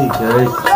Ikere Ekiti.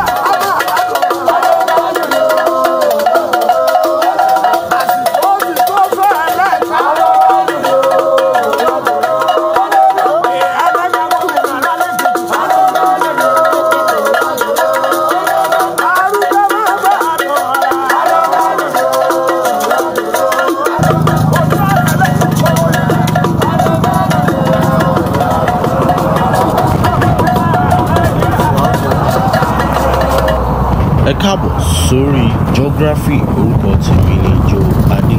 Ẹ káàbọ̀ sórí geography orúkọ tèmi ní Ado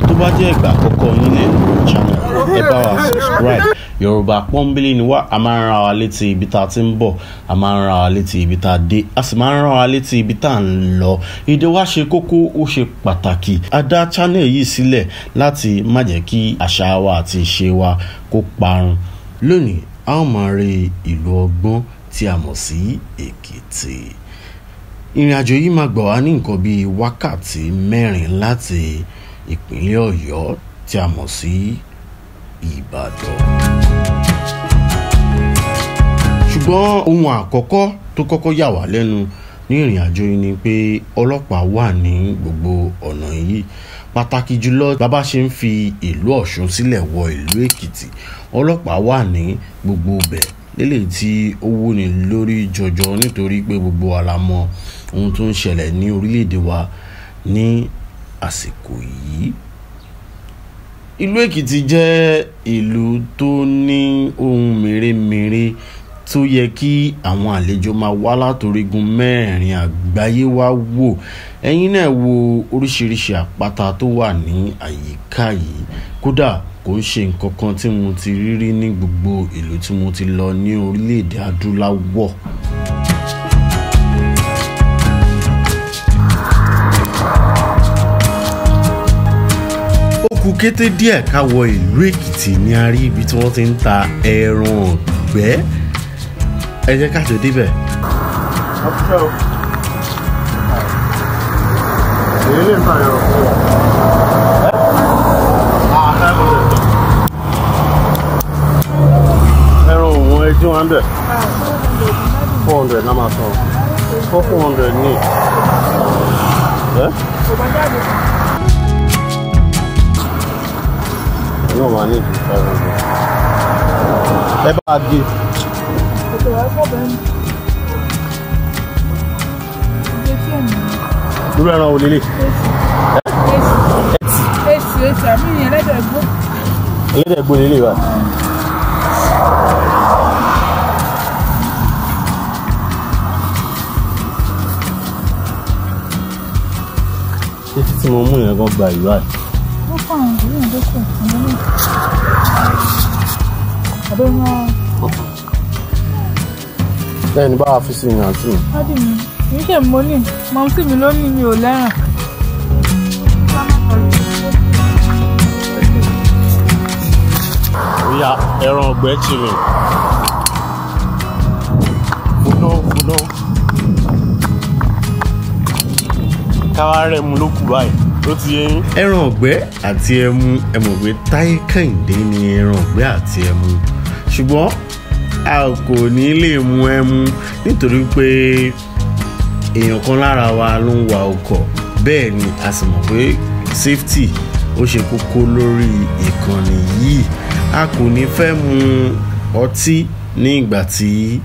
tó bá jẹ́ ìgbà àkọ́kọ́ yín lẹ́nu channel ẹ bá wa subscribe. Yoruba pọ́nbélé ni wá, a máa ń rán wa létí ibi tá a ti ń bọ̀, a máa ń rán wa létí ibi tá a dé, a sì máa ń rán wa létí ibi tá a ń lọ. Èdè wa ṣe kókó, ó ṣe pàtàkì. A dá channel yìí sílẹ̀ láti má jẹ́ kí àṣà wa àti ìṣe wa kó parun. Lónìí a ó máa rí ìlú ọgbọ́n tí a mọ̀ sí Èkìtì. Ìrìn àjò yìí máa gbà wá ní nǹkan bíi wákàtí 4 láti ìpínlẹ̀ Ọ̀yọ́ tí a mọ̀ sí Ìbàdàn. Ṣùgbọ́n ohun àkọ́kọ́ tó kọ́kọ́ yà wá lẹ́nu ní ìrìn àjò yìí ni pé ọlọ́pàá wà ní gbogbo ọ̀nà yìí. Pàtàkì jùlọ bàbá ṣe ń fi ìlú Ọ̀ṣun sílẹ̀ wọ ìlú Èkìtì, ọlọ́pàá wà ní gbogbo bẹ̀ lélẹ̀ tí ó wúni lórí jọjọ nítorí pé gbogbo wa la mọ̀ ohun tó ń ṣẹlẹ̀ ní orílẹ̀-èdè wa ní àsìkò yìí. Ìlú Èkìtì jẹ́ ìlú tó ní ohun mèremère tó yẹ kí àwọn àlejò máa wá látorígun mẹ́rin àgbáyé wá wò. Ẹ̀yin náà wo oríṣiríṣi àpáta tó wà ní àyíká yìí. Kódà kò ń ṣe nǹkan kan tí mo ti rí ní gbogbo ìlú tí mo ti lọ ní orílẹ̀-èdè adúláwọ̀. Ó kù kété díẹ̀ ká wọ ìlú Èkìtì ní a rí ibi tí wọ́n ti ń ta ẹran ọ̀gbẹ́. Ẹ jẹ́ ká jọ débẹ̀. Ẹran òun ẹjọ́ 100 400 náà máa sọ 400 ní náà máa ní 500. Ẹ bá gé irú ẹran wo lélẹ̀? Ẹlẹ́dẹ̀ gbó lélẹ̀ wa. Títí tí mo mú yẹn gan gba ìlú àì. Ó kọ́ àwọn ìlú yẹn lókè ọ̀nà náà. Àbẹ̀wọ̀n. Bẹ́ẹ̀ ni báwa fi sí ìrìn àti mi. Dádì mi, kì í ṣe mo ní, màmú sí mi lónìí mi ò lẹ́ràn. Oya ẹran ọ̀gbẹ́ chile. Fúnná. Káwá rẹ̀ mu ló kù báyìí, ó ti yé yín. Ẹran ọ̀gbẹ́ àti ẹmu, ẹmọ̀gbẹ́ Táyé Kẹ́hìndé ni ẹran ọ̀gbẹ́ àti ẹmu. Ṣùgbọ́n a kò ní lè mu ẹmu nítorí pé èèyàn kan lára wa ló ń wa ọkọ̀. Bẹ́ẹ̀ ni a sì mọ̀ pé safety ó ṣe kókó lórí ìkànnì yìí. A kò ní fẹ́ mu ọtí ní ìgbà tí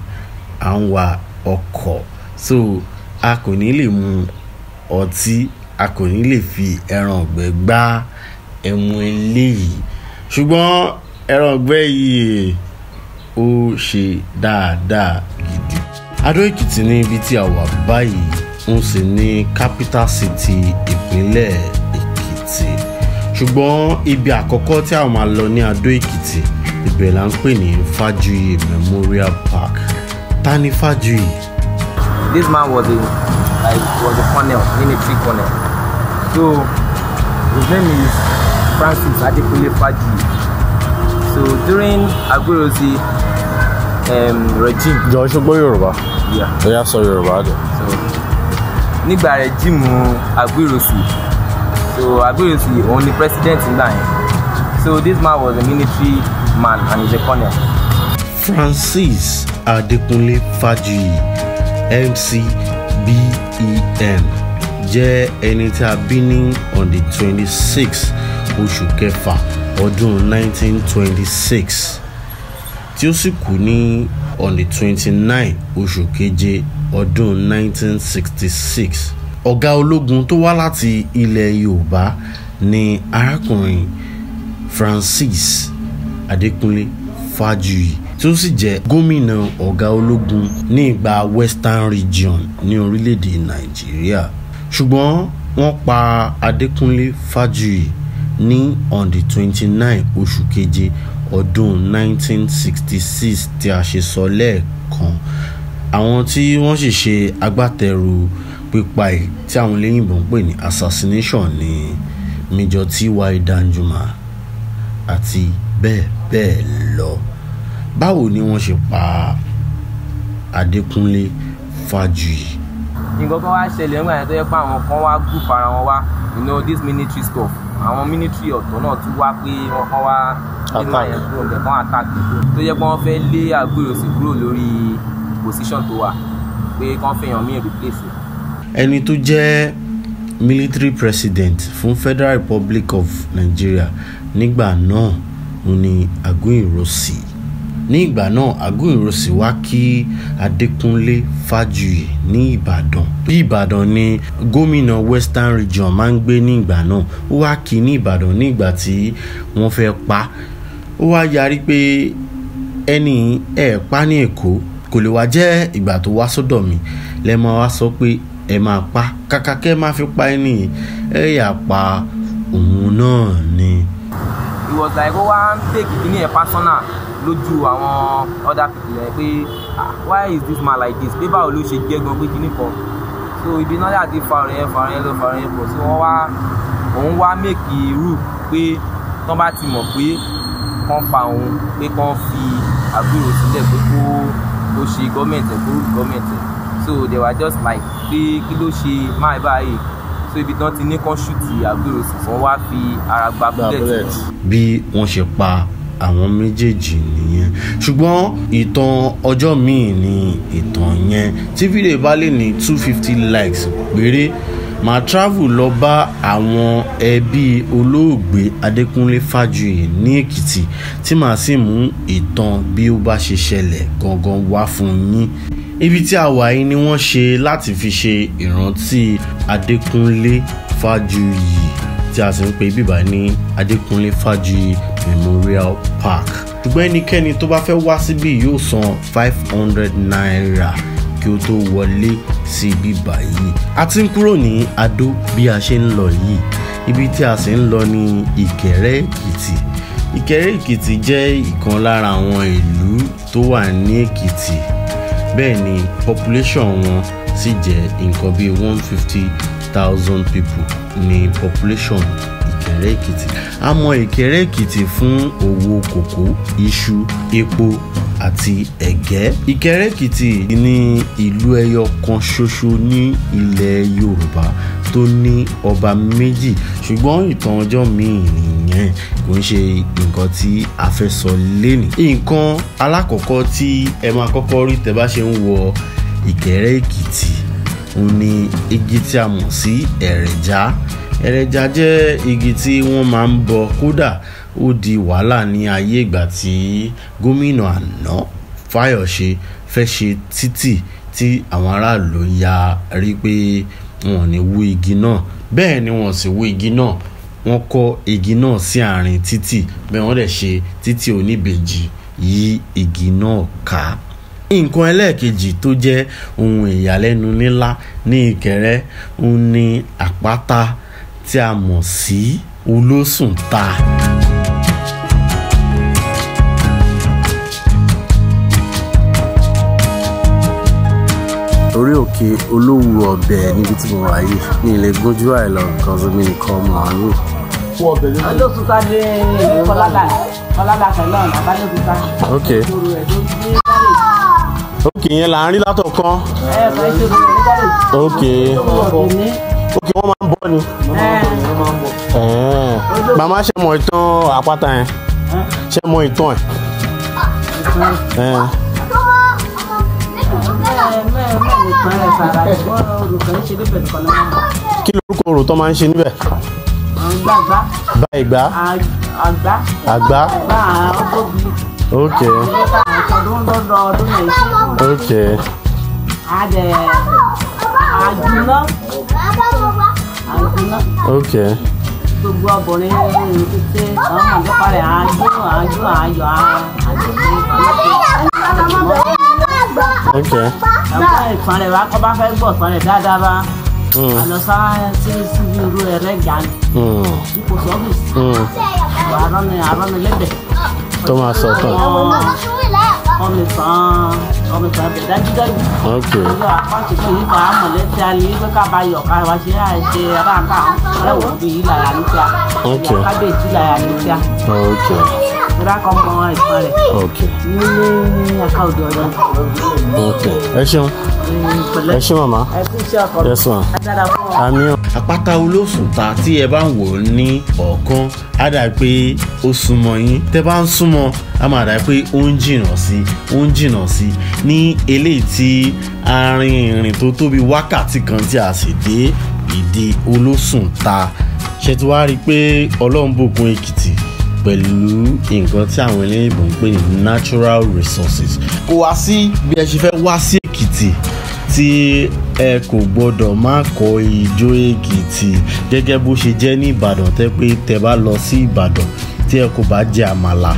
à ń wa ọkọ̀, so a kò ní lè mu ọtí, a kò ní lè fi ẹran ọ̀gbẹ́ gbá ẹmu eléyìí. Ṣùgbọ́n ẹran ọ̀gbẹ́ yìí ó ṣe dáadáa gidi. Ado Ekiti ní ibi tí a wà báyìí, ń sì ní capital city ìpínlẹ̀ Èkìtì. Ṣùgbọ́n ibi àkọ́kọ́ tí a máa lọ ní Ado Ekiti, ibẹ̀ là ń pè ní Fajuyi Memoria Park. Ta ni Fajuyi? This man was a colonel, military colonel. So his name is Francis Adekunle Fajuyi. So during Agborosi regime. Jọ̀ọ́ ṣùgbọ́n Yorùbá. Yeah. Ẹ̀yà sọ Yorùbá dẹ̀. So nígbà regime Agborosi. So Agborosi òun ni president nígbà yẹn. So this man was a military man and he's a colonel. Francis Adekunle Fajuyi MCBEM jẹ́ ẹni tí a bí ní on the 26th oṣù kẹfà ọdún 1926 tí ó sì kú ní on the 29th oṣù keje ọdún 1966. Ọ̀gá ológun tó wá láti ilẹ̀ Yorùbá ni arákùnrin Francis Adekunle Fajuyi tí ó sì jẹ́ gómìnà ọ̀gá ológun ní ìgbà Western Region ní orílẹ̀-èdè Nàìjíríà. Ṣùgbọ́n wọ́n pa Adekunle Fajuyi ní on the 29th oṣù keje ọdún 1966 tí a ṣe sọ lẹ́ẹ̀kan. Àwọn tí wọ́n sì ṣe agbátẹrù pípa ẹ̀ tí àwọn olóyìnbó ń pè ní assassination ní Major T.Y. Danjuma àti bẹ́ẹ̀ bẹ́ẹ̀ lọ. Báwo ni wọ́n ṣe pa Adekunle Fajuyi? Nǹkan kan wá ṣẹlẹ̀ nígbà yẹn tó yẹ pé àwọn kan wá group ara wọn wá, you know, this military stuff. Àwọn military ọ̀tọ̀ náà tún wá pé wọ́n kàn wá nínú àyẹ̀ kúrò bẹ̀ kàn attack tó yẹ pé wọ́n fẹ́ lé Agbóyèsí kúrò lórí position tó wà pé kàn fẹ́yàn míì replace. Ẹni tó jẹ́ military president fún Federal Republic of Nigeria nígbà náà ni Aguiyi-Ironsi. Ní ìgbà náà Aguiyi-Ironsi wá kí Adekunle Fajuyi ní Ìbàdàn. Bí Ìbàdàn ni gómìnà Western Region máa ń gbé ní ìgbà náà. Ó wá kí ní Ìbàdàn ní ìgbà tí wọ́n fẹ́ pa. Ó wá yarí pé ẹni pa ní Èkó kò lè wá jẹ́ ìgbà tó wá sọ́dọ̀ mi lẹ máa wá sọ pé ẹ máa pa, kàkà kẹ́ máa fi pa ẹni ẹ yà pa òun náà ni. It was like ó wá ń take kíní ẹ̀ personal lójú àwọn other people ẹ̀ pé why is this man like this, pé báwo ló ṣe jẹ́ gan pé kíní kan. So ibi náà yà ti fa ọ̀rẹ́ yẹn pọ̀ sí wọ́n wá òun wá make rule pé tán bá ti mọ̀ pé kán pa òun pé kán fi Aguiyi sílẹ̀ pé kó ṣe gọ́ọ̀mẹ̀ntì. So they were just like pé kí ló ṣe máa báyìí. So ibi tán ti ní kán ṣùtì Aguiyi wọ́n wá fi ara gba bullet. Bí wọ́n ṣe pa àwọn méjèèjì nìyẹn. Ṣùgbọ́n ìtàn ọjọ́ míì ni ìtàn yẹn. Tí fídíò bá lè ní 250 likes péré, màá travel lọ bá àwọn ẹbí olóògbé Adekunle Fajuyi ní Èkìtì tí màá sì mú ìtàn bí ó bá ṣe ṣẹlẹ̀ gangan wá fún yín. Ibi tí a wà yìí ni wọ́n ṣe láti fi ṣe ìrántí Adekunle Fajuyi tí a sì ń pè bíbá ní Adekunle Fajuyi Memoria Park. Ṣùgbọ́n ẹnikẹ́ni tó bá fẹ́ wá síbí yóò san 500 naira kí ó tó wọlé sí bíbá yìí. A ti ń kúrò ní Ado bí a ṣe ń lọ yìí. Ibi tí a sì ń lọ ní Ikere Ekiti. Ikere Ekiti jẹ́ ìkan lára àwọn ìlú tó wà ní Èkìtì. Bẹ́ẹ̀ ni population wọn sì jẹ́ nǹkan bí 150,000 people ní population Ikere Ekiti. A mọ̀ Ikere Ekiti fún òwò kòkó, iṣu, epo àti ẹ̀gẹ́. Ikere Ekiti ní ìlú ẹyọ kan ṣoṣo ní ilẹ̀ Yorùbá tó ní ọba méjì. Ṣùgbọ́n ìtàn ọjọ́ míì nìyẹn, kò ń ṣe nǹkan tí a fẹ́ sọ lénìí. Nǹkan alákọ̀ọ́kọ́ tí ẹ máa kọ́kọ́ rí tẹ́ bá ṣe ń wọ Ikere Ekiti òun ni igi tí a mọ̀ sí ẹ̀rẹ̀já. Ẹ̀rẹ̀já jẹ́ igi tí wọ́n máa ń bọ, kódà ó di wàhálà ní ayé ìgbà tí gómìnà àná Fáyọ̀ṣe fẹ́ ṣe títì tí àwọn aráàlú ya rí pé wọn ò ní wú igi náà. Bẹ́ẹ̀ ni wọ́n sì wú igi náà, wọ́n kọ́ igi náà sí àárín títì, bẹ́ẹ̀ wọ́n dẹ̀ ṣe títì oníbejì yí igi náà ká. Nǹkan ẹlẹ́ẹ̀kejì tó jẹ́ ohun ìyàlẹ́nu ńlá ní Ìkẹrẹ òun ni àpáta tí a mọ̀ sí Olosunta. Orí òkè olówó ọbẹ̀ níbi tí mo wà yìí ní ilẹ̀ gbójú àìlọ nǹkan sómi nìkan mọ̀ àánú. Olosunta ní ìlú Kọ́ládà kan náà Abẹ́òkúta. Ok yẹn là ń rí látọ̀kan. Ok wọ́n máa ń bọ́ ni. Màmá ṣe mọ ìtàn àpáta yẹn. Ṣé mọ ìtàn ẹ̀? Kí lorúkọ orò tó máa ń ṣe níbẹ̀? Bá ìgbà. Àgbá. Okay. Okay. Okay. Gbogbo ọbọrin títí àwọn àjọpá rẹ̀ àjò. Okay. Àwọn ìtàn rẹ̀ wá kọ́ bá fẹ́ gbọ́ ìtàn rẹ̀ dáadáa bá. Àlọ́ sáà sí irú ẹ̀rẹ́ gàní. Ipò sọ́fíìsì. Àrọ́ni lẹ́bẹ̀. Tó máa sọ tán. Ọmọ ìtàn bẹ̀ dájúdájú. Okay. Ìjọ àpáǹtì fún yípa àmọ̀lẹ́tì alẹ́ pé ká bá yọ̀ ká wá ṣe àìṣe aráàká ẹ̀wọ̀n bí yìí láyà ní tíá. Okay. Kábíyèsí láyà ní tíá. Okay. Ìrá kan mọ ìtàn rẹ̀. Okay. Nílé ẹ̀ka òde ọ̀dọ́. Okay. Ẹ ṣeun. Ẹ ṣe màmá. Ẹ kú iṣẹ́ ọkọ̀. Yes ma. Adára fún wa. Àmín. Àpáta Olosunta tí ẹ bá ń wò ní ọ̀ọ́kán á dà pé ó súnmọ́ yín. Tẹ́ bá ń súnmọ́ á máa dà pé ó ń jìnnà sí ní eléyìí tí a rin ìrìn tó tóbi wákàtí kan tí a sì dé ìdí Olosunta. Ṣé tí wàá rí i pé Ọlọ́run bùkún Èkìtì pẹ̀lú nǹkan tí àwọn eléyìnbó ń pè ní natural resources. Kò wá sí bí ẹ ṣe fẹ́ wá sí Èkìtì tí ẹ kò gbọdọ̀ má kọ ijó Èkìtì gẹ́gẹ́ bó ṣe jẹ́ ní Ìbàdàn tẹ́ pé tẹ́ bá lọ sí Ìbàdàn tí ẹ kò bá jẹ àmàlà.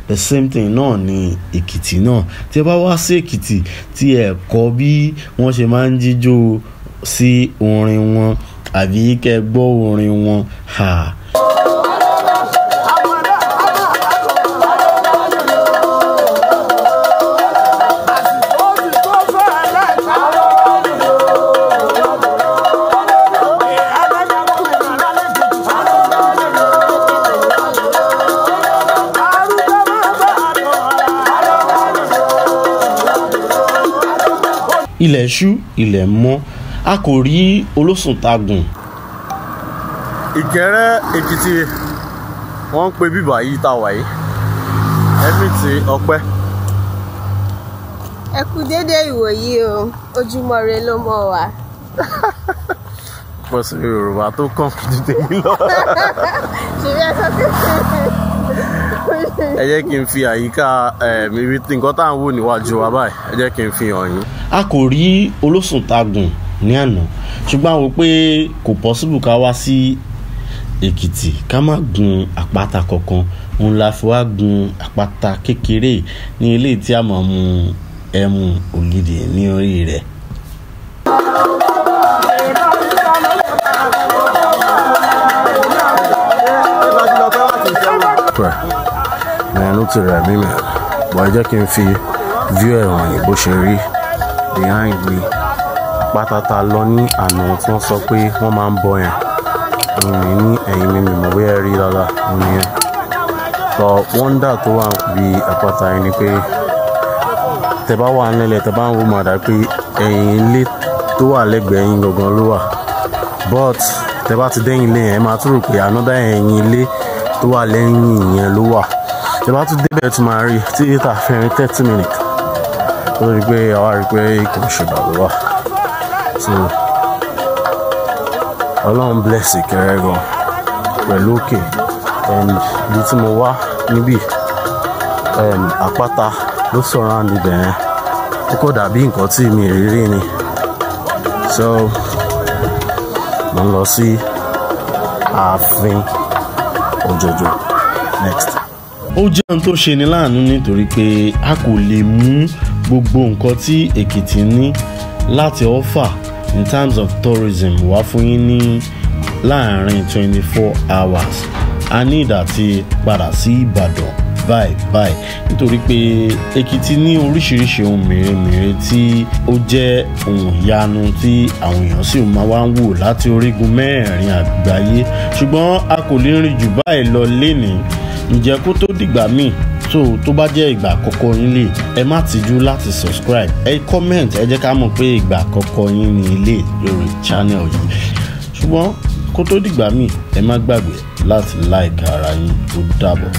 The same thing náà ni Èkìtì náà. Tí ẹ bá wá sí Èkìtì tí ẹ kọ́ bí wọ́n ṣe máa ń jíjó sí orin wọn àbí kẹ́ gbọ́ orin wọn ilẹ̀ ṣú ilẹ̀ mọ́ a kò rí Olosunta gùn. Ìkẹrẹ Èkìtì wọ́n ń pe bíbà yìí tá a wà yìí ẹ̀mìtì ọpẹ́. Ẹ kú dédé ìwòyí o, ojúmọ́ ire ló mọ́ wa. Pọ̀ sí Yorùbá tó kàn ju tèmi lọ. Ṣèbí ẹ sọ pé ẹ jẹ́ kí n fi àyíká ibi tí nǹkan tá à ń wò níwájú wa báyìí ẹ jẹ́ kí n fi hàn yín. A kò rí Olosunta gùn ní àná ṣùgbọ́n a wò pé kò possible ká wá sí Èkìtì ká má gun àpáta kankan òun la fi wá gun àpáta kékeré ní ilé tí a mọ̀ mu ẹmu ògidì ní orí rẹ̀. Ló ti rẹ̀ mí mẹ́ wọ́n jẹ́ kí n fi view ẹ̀ hàn yín bó ṣe rí behind me. Àpáta ta lọ ní àná tí wọ́n sọ pé wọ́n máa ń bọ yẹn òun ní ẹ̀yìn mímì mọ̀ bóyá rí dáadáa òun nìyẹn. Sọ wọ́ndà tó wà bí àpáta yẹn ni pé tẹ́ bá wà nílẹ̀ tẹ́ bá ń wo màdà pé ẹ̀yìn ilé tó wà lẹ́gbẹ̀ẹ́ yín gangan ló wà but tẹ́ bá ti dẹ́yìn ilé yẹn ẹ máa tún rò pé another ẹ̀yìn ilé tó wà lẹ́yìn ìyẹn ló wà. Tẹ́ bá tún débẹ̀ tún máa rí tí ìta fẹ́rin 30 minutes ó rí pé àwa rí pé kò ṣùgbọ́n ló wà. So Ọlọ́run bless Ìkẹrẹ gan pẹ̀lú òkè and ibi tí mo wá níbí àpáta ló surround ibẹ̀ yẹn ó kò dàbí nǹkan tí mi rí rí ni so mo ń lọ sí ààfin Òjòjò next. Ó jẹ́ ohun tó ṣe ni láàánú nítorí pé a kò lè mú gbogbo nǹkan tí Èkìtì ní láti offer in terms of tourism wá fún yín ní láàrin 24 hours. A ní ìdàtí padà sí Ìbàdàn báyìí nítorí pé Èkìtì ní oríṣiríṣi ohun mèremère tí ó jẹ́ ohun ìyanu tí àwọn èèyàn sì máa wá ń wò láti orígun mẹ́rẹ̀ẹ̀rin àgbáyé, ṣùgbọ́n a kò lè rìn jù báyìí lọ lénìí. Ǹjẹ́ kó tó dìgbà míì tó bá jẹ́ ìgbà àkọ́kọ́ yín lè, ẹ má tìjú láti subscribe, ẹ comment, ẹ jẹ́ ká mọ̀ pé ìgbà àkọ́kọ́ yín ní ilé lórí channel yìí. Ṣùgbọ́n kó tó dìgbà míì, ẹ má gbàgbé láti like ara yín. Ó dàbọ̀.